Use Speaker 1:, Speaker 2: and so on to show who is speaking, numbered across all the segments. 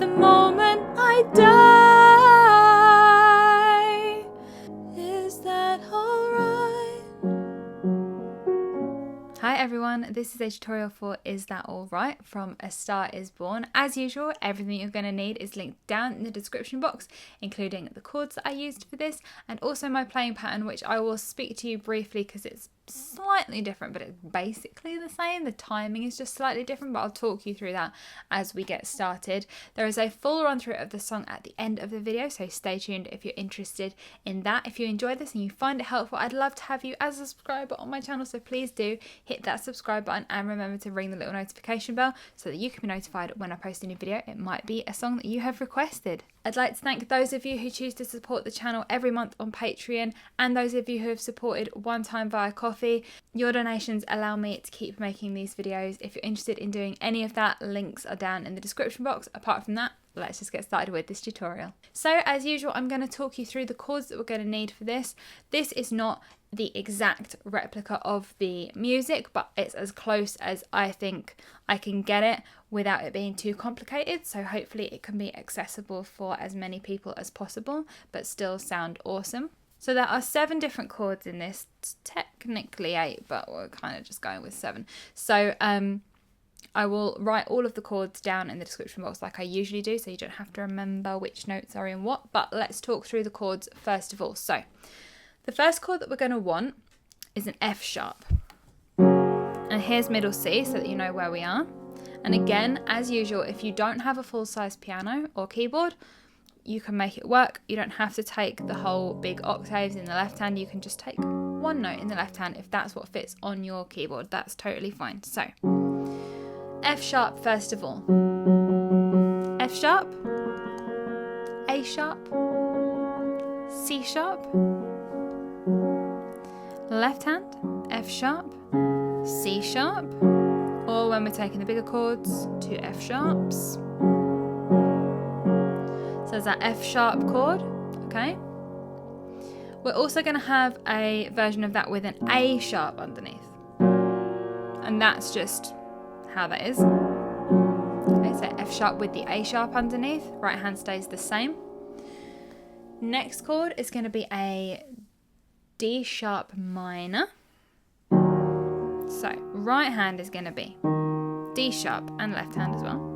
Speaker 1: the moment I die. Is that alright? Hi everyone, this is a tutorial for Is That Alright from A Star Is Born. As usual, everything you're going to need is linked down in the description box, including the chords that I used for this and also my playing pattern, which I will speak to you briefly because it's slightly different, but it's basically the same. The timing is just slightly different, but I'll talk you through that as we get started. There is a full run through of the song at the end of the video, so stay tuned if you're interested in that. If you enjoy this and you find it helpful, I'd love to have you as a subscriber on my channel, so please do hit that subscribe button and remember to ring the little notification bell so that you can be notified when I post a new video. It might be a song that you have requested. I'd like to thank those of you who choose to support the channel every month on Patreon and those of you who have supported one time via Coffee. Your donations allow me to keep making these videos. If you're interested in doing any of that, links are down in the description box. Apart from that, let's just get started with this tutorial. So as usual, I'm going to talk you through the chords that we're going to need for this. This is not the exact replica of the music, but it's as close as I think I can get it without it being too complicated. So hopefully it can be accessible for as many people as possible, but still sound awesome. So there are 7 different chords in this, technically 8, but we're kind of just going with 7. So I will write all of the chords down in the description box like I usually do, so you don't have to remember which notes are in what, but let's talk through the chords first of all. So the first chord that we're going to want is an F sharp. And here's middle C so that you know where we are. And again, as usual, if you don't have a full-size piano or keyboard, you can make it work. You don't have to take the whole big octaves in the left hand. You can just take one note in the left hand if that's what fits on your keyboard. That's totally fine. So F sharp first of all. F sharp, A sharp, C sharp, left hand, F sharp, C sharp, or when we're taking the bigger chords, 2 F sharps. So there's that F sharp chord, okay? We're also going to have a version of that with an A sharp underneath. And that's just how that is. Okay, so F sharp with the A sharp underneath, right hand stays the same. Next chord is going to be a D sharp minor. So right hand is going to be D sharp and left hand as well.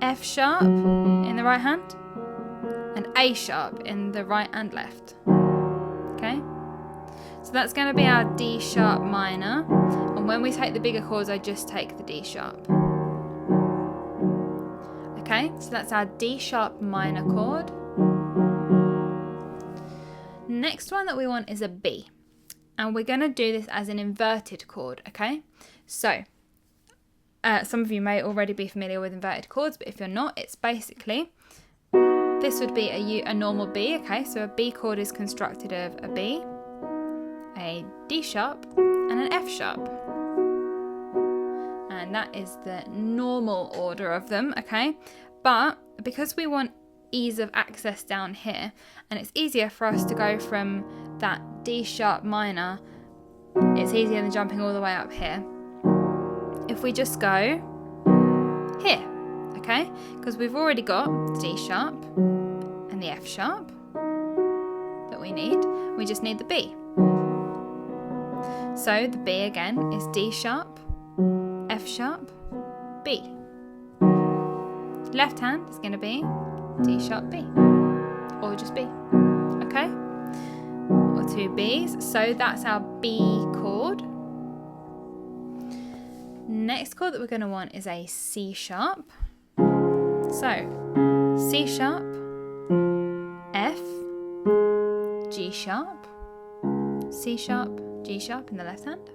Speaker 1: F sharp in the right hand and A sharp in the right and left. Okay, so that's going to be our D sharp minor, and when we take the bigger chords I just take the D sharp. Okay, so that's our D sharp minor chord. Next one that we want is a B, and we're going to do this as an inverted chord. Okay, so some of you may already be familiar with inverted chords, but if you're not, it's basically, this would be a normal B. Okay, so a B chord is constructed of a B, a D sharp, and an F sharp. And that is the normal order of them, okay? But because we want ease of access down here, and it's easier for us to go from that D sharp minor, it's easier than jumping all the way up here. If we just go here, okay? Because we've already got the D sharp and the F sharp that we need. We just need the B. So the B again is D sharp, F sharp, B. Left hand is going to be D sharp B, or just B, okay? Or 2 Bs, so that's our B chord. Next chord that we're going to want is a C sharp. So C sharp, F, G sharp, C sharp, G sharp in the left hand.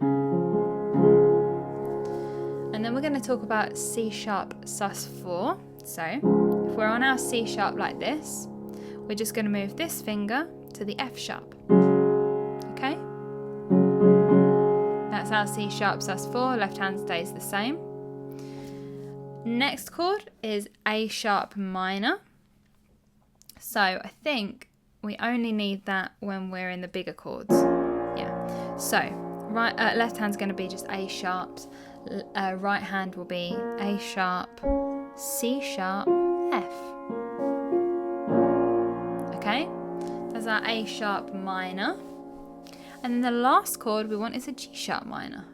Speaker 1: And then we're going to talk about C sharp sus4. So if we're on our C sharp like this, we're just going to move this finger to the F sharp. Okay? That's our C sharp sus4, left hand stays the same. Next chord is A sharp minor. So I think we only need that when we're in the bigger chords. Yeah. So left hand's going to be just A sharps. Right hand will be A sharp, C sharp, F. Okay, that's our A sharp minor. And then the last chord we want is a G sharp minor.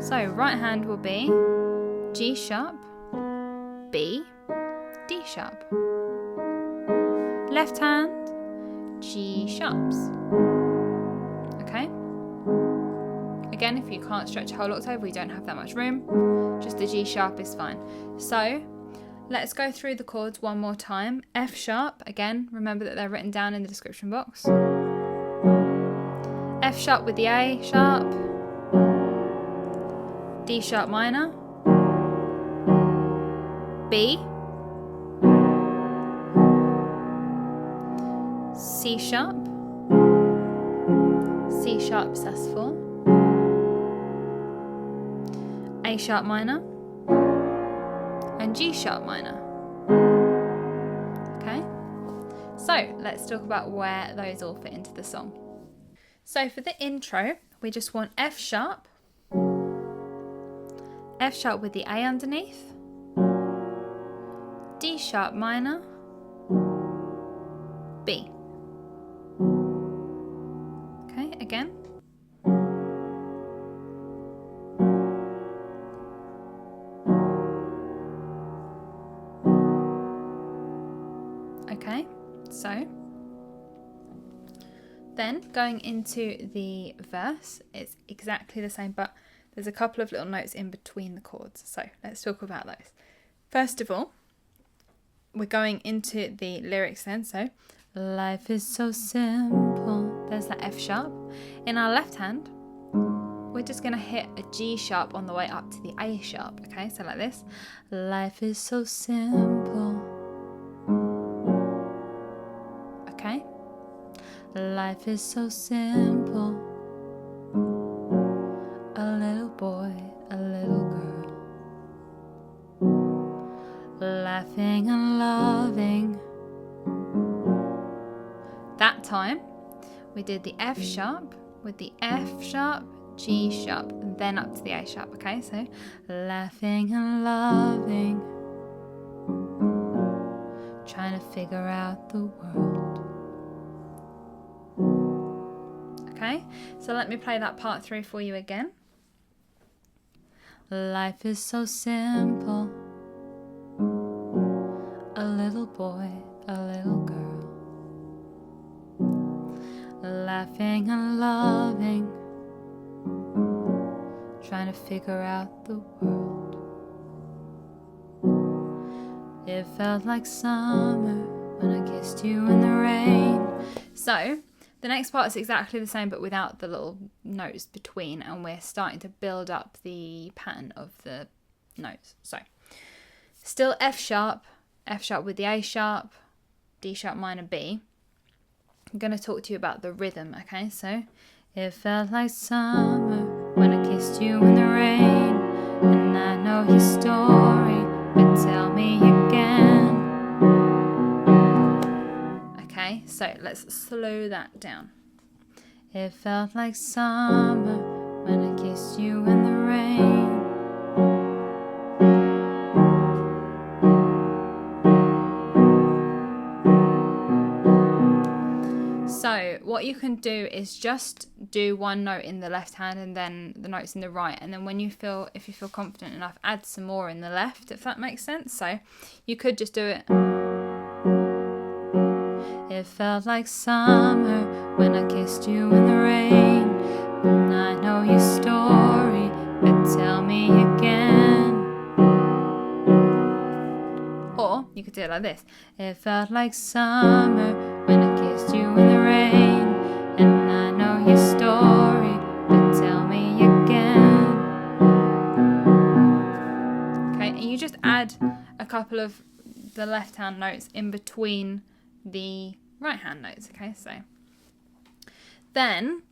Speaker 1: So right hand will be G sharp, B, D sharp. Left hand, G sharps. Okay? Again, if you can't stretch a whole octave, we don't have that much room, just the G sharp is fine. So let's go through the chords one more time. F sharp, again, remember that they're written down in the description box. F sharp with the A sharp, D sharp minor, B, C sharp, C sharp sus4, A sharp minor, and G sharp minor. Okay, so let's talk about where those all fit into the song. So for the intro, we just want F sharp with the A underneath, D sharp minor, B. Okay, again. Okay, so then going into the verse, it's exactly the same, but there's a couple of little notes in between the chords. So let's talk about those. First of all, we're going into the lyrics then. So, life is so simple. There's that F sharp. In our left hand, we're just going to hit a G sharp on the way up to the A sharp. Okay, so like this. Life is so simple. Okay. Life is so simple. A little boy, a little girl, laughing and loving. That time we did the F sharp with the F sharp, G sharp, then up to the A sharp. Okay, so laughing and loving, trying to figure out the world. Okay, so let me play that part through for you again. Life is so simple. A little boy, a little girl, laughing and loving, trying to figure out the world. It felt like summer when I kissed you in the rain. So the next part is exactly the same, but without the little notes between, and we're starting to build up the pattern of the notes. So still F sharp with the A sharp, D sharp minor, B. I'm going to talk to you about the rhythm, okay? So it felt like summer when I kissed you in the rain, and I know your story, but tell me again. Okay, so let's slow that down. It felt like summer when I kissed you in the rain. So what you can do is just do one note in the left hand and then the notes in the right, and then if you feel confident enough, add some more in the left, if that makes sense. So you could just do it. It felt like summer when I kissed you in the rain, and I know your story, but tell me again. Or you could do it like this. It felt like summer when I kissed you in the rain, and I know your story, but tell me again. Okay, and you just add a couple of the left hand notes in between the right hand notes. Okay, so then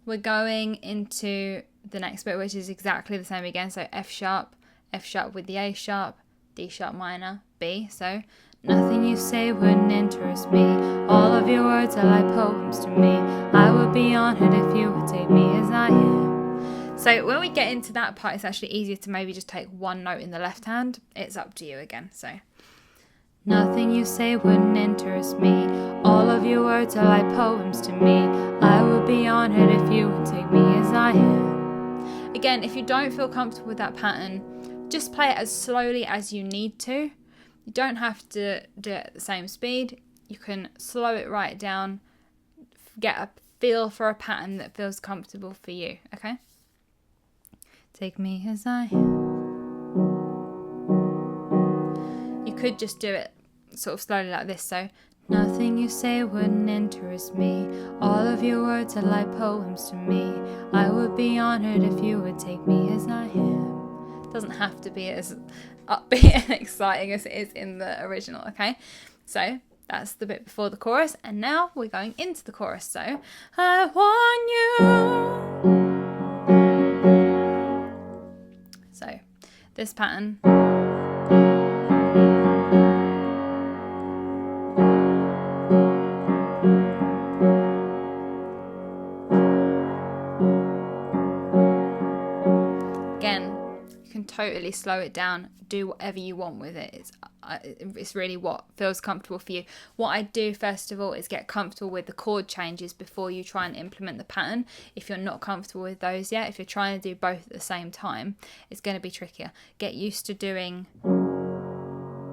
Speaker 1: we're going into the next bit, which is exactly the same again. So F sharp with the A sharp, D sharp minor, B. So nothing you say wouldn't interest me. All of your words are like poems to me. I would be honored if you would take me as I am. So when we get into that part, it's actually easier to maybe just take one note in the left hand. It's up to you again. So nothing you say wouldn't interest me. All of your words are like poems to me. I would be honored if you would take me as I am. Again, if you don't feel comfortable with that pattern, just play it as slowly as you need to. You don't have to do it at the same speed. You can slow it right down. Get a feel for a pattern that feels comfortable for you, okay? Take me as I am. You could just do it sort of slowly like this. So, nothing you say wouldn't interest me. All of your words are like poems to me. I would be honored if you would take me as I am. It doesn't have to be as upbeat and exciting as it is in the original, okay? So, that's the bit before the chorus, and now we're going into the chorus. So, I want you. So, this pattern. Again, you can totally slow it down, do whatever you want with it. It's really what feels comfortable for you. What I do first of all is get comfortable with the chord changes before you try and implement the pattern. If you're not comfortable with those yet, if you're trying to do both at the same time, it's going to be trickier. Get used to doing,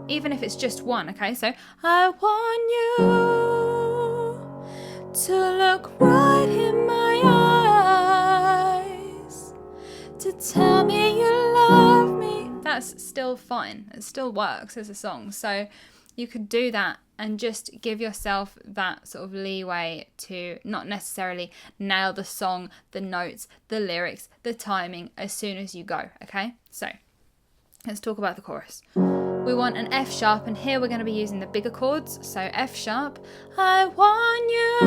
Speaker 1: even if it's just one, okay? So, I want you to look right in my eyes, to tell me you love me. That's still fine. It still works as a song. So you could do that and just give yourself that sort of leeway to not necessarily nail the song, the notes, the lyrics, the timing as soon as you go, okay? So let's talk about the chorus. We want an F sharp, and here we're going to be using the bigger chords. So F sharp. I want you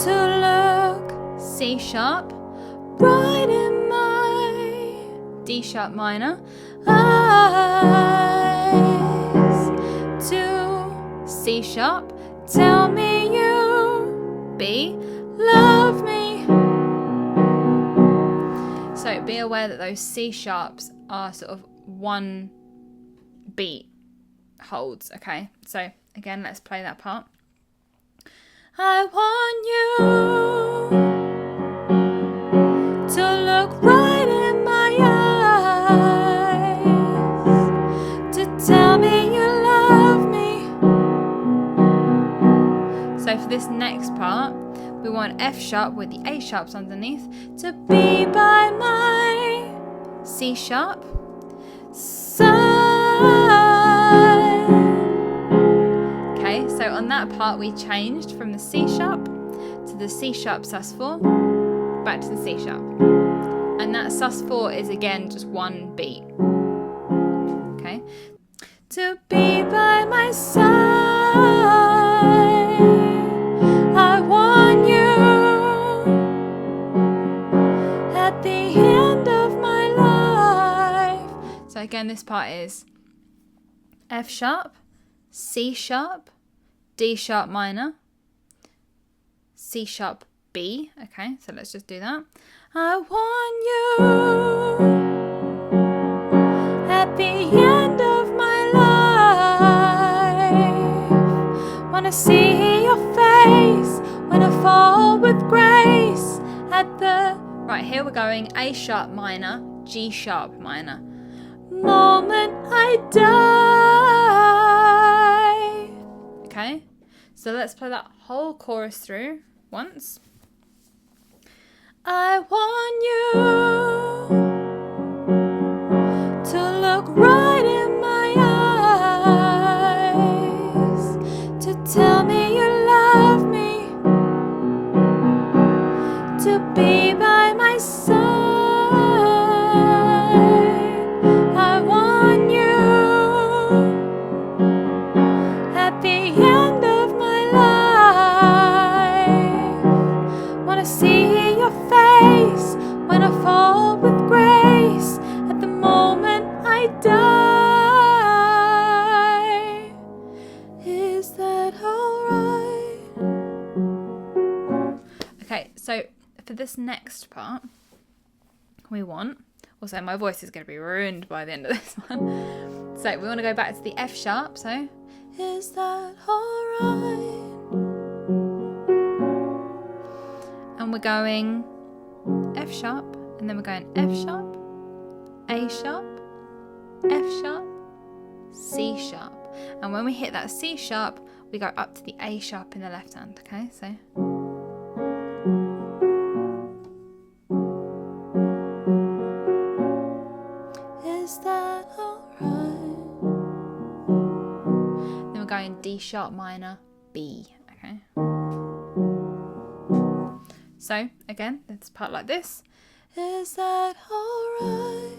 Speaker 1: to look C sharp right in my D sharp minor eyes, to C sharp, tell me you B love me. So be aware that those C sharps are sort of one beat holds, okay? So again, let's play that part. I want you to look right in my eyes, to tell me you love me. So for this next part, we want F sharp with the A sharps underneath, to be by my C sharp side. Okay, so on that part we changed from the C sharp to the C sharp sus4, back to the C sharp. And that sus4 is again just one beat. Okay. To be by my side, I want you at the end of my life. So again, this part is F sharp, C sharp, D sharp minor, C sharp B. Okay, so let's just do that. I want you at the end of my life. Wanna see your face when I fall with grace at the... Right, here we're going A sharp minor, G sharp minor. Moment I die. Okay, so let's play that whole chorus through once. I want you to look right in my eyes, to tell me you love me, to be by my side. I want you at the end of my life. Wanna see your face when I fall with grace at the moment I die. Is that alright? Okay, so for the this next part, we want, also my voice is going to be ruined by the end of this one. So we want to go back to the F sharp. So, is that alright? And we're going F sharp, and then we're going F sharp, A sharp, F sharp, C sharp. And when we hit that C sharp, we go up to the A sharp in the left hand, okay? So, is that alright? Then we're going D sharp minor, B, okay? So, again, let's part like this. Is that alright?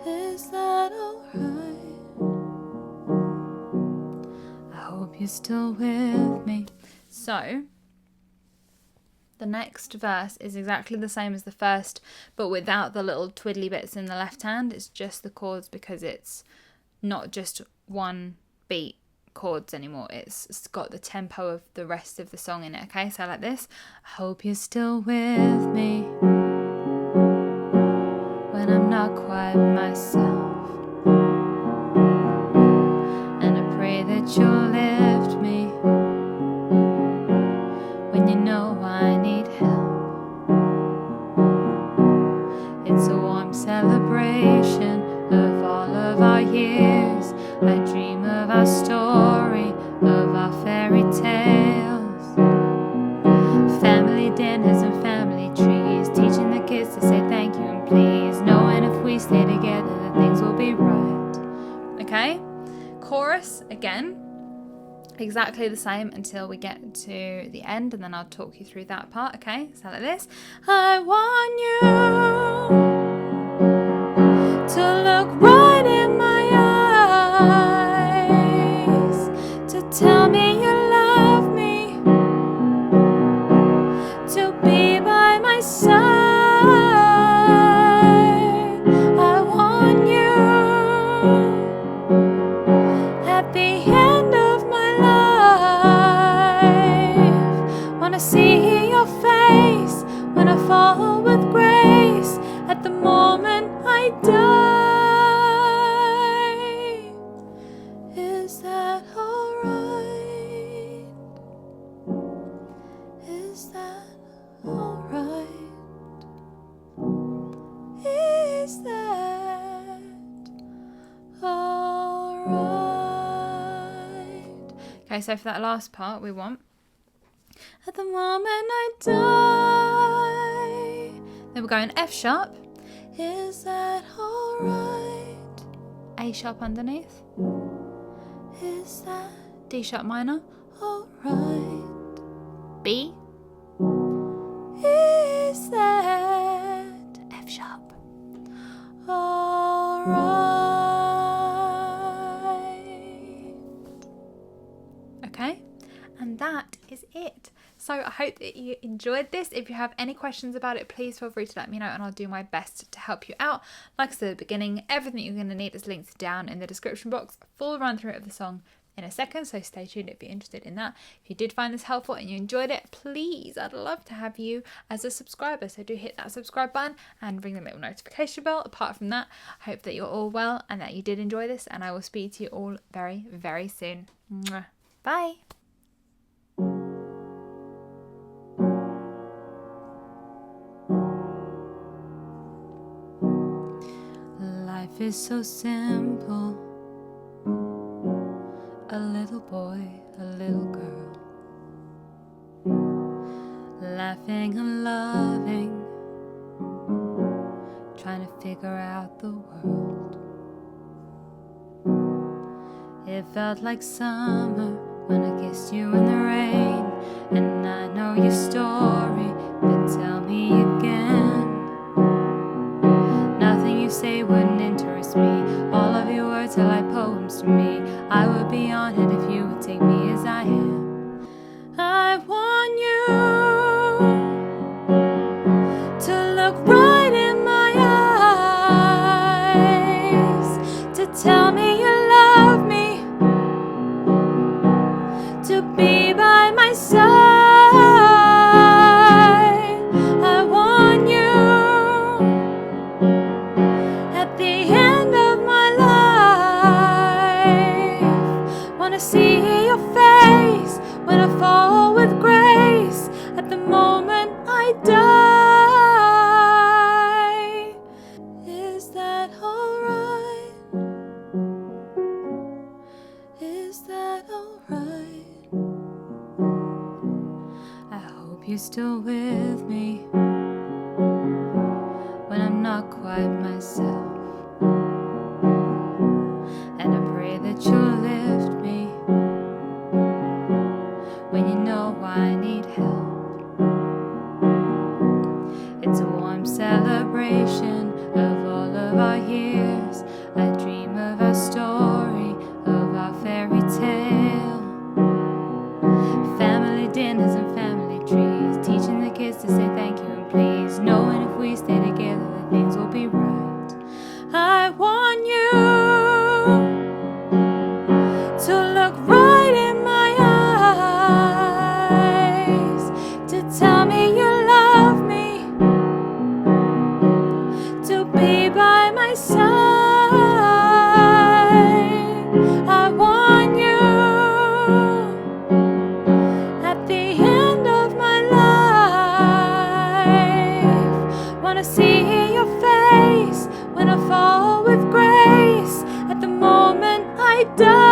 Speaker 1: Is that alright? I hope you're still with me. So, the next verse is exactly the same as the first, but without the little twiddly bits in the left hand. It's just the chords, because it's not just one beat chords anymore. It's got the tempo of the rest of the song in it, okay? So like this. I hope you're still with me when I'm not quite myself, and I pray that you'll lift me when you know I need help. It's a warm celebration of all of our years. I dream of our story, of our fairy tales, family dinners and family trees, teaching the kids to say thank you and please, knowing if we stay together that things will be right. Okay? Chorus, again, exactly the same until we get to the end, and then I'll talk you through that part, okay? So like this. I want you to look right in my eyes, to tell me you love me, to be by my side. I want you at the end of my life. Wanna see your face when I fall with grace at the moment I die. Is that alright? Is that alright? Is that alright? Okay, so for that last part, we want at the moment I die. Then we're going F sharp. Is that alright? A sharp underneath. Is that D sharp minor? Alright. B. Is that F sharp? Alright. Okay, and that is it. So I hope that you enjoyed this. If you have any questions about it, please feel free to let me know and I'll do my best to help you out. Like I said at the beginning, everything you're going to need is linked down in the description box. Full run through of the song in a second, so stay tuned if you're interested in that. If you did find this helpful and you enjoyed it, please, I'd love to have you as a subscriber. So do hit that subscribe button and ring the little notification bell. Apart from that, I hope that you're all well and that you did enjoy this, and I will speak to you all very, very soon. Mwah. Bye. Life is so simple. A little boy, a little girl, laughing and loving, trying to figure out the world. It felt like summer when I kissed you in the rain, and I know your story, but tell me again. Nothing you say wouldn't interest me. All of your words are like poems to me. I would be honored if you would take me as I am. I want you to look right in my eyes, to tell me you love me, to be by my side. still with me when I'm not quite myself. And I pray that you'll lift me when you know I need help. It's a warm celebration of all of our years. I dream of our story, of our fairy tale. Family dinners and family trees, teaching the kids to say thank you and please, knowing if we stay together that things will be right. I want you to look right in my eyes, to tell me you love me, to be by my side. I want you at the end of my life. Wanna see your face when I fall with grace. At the moment I die,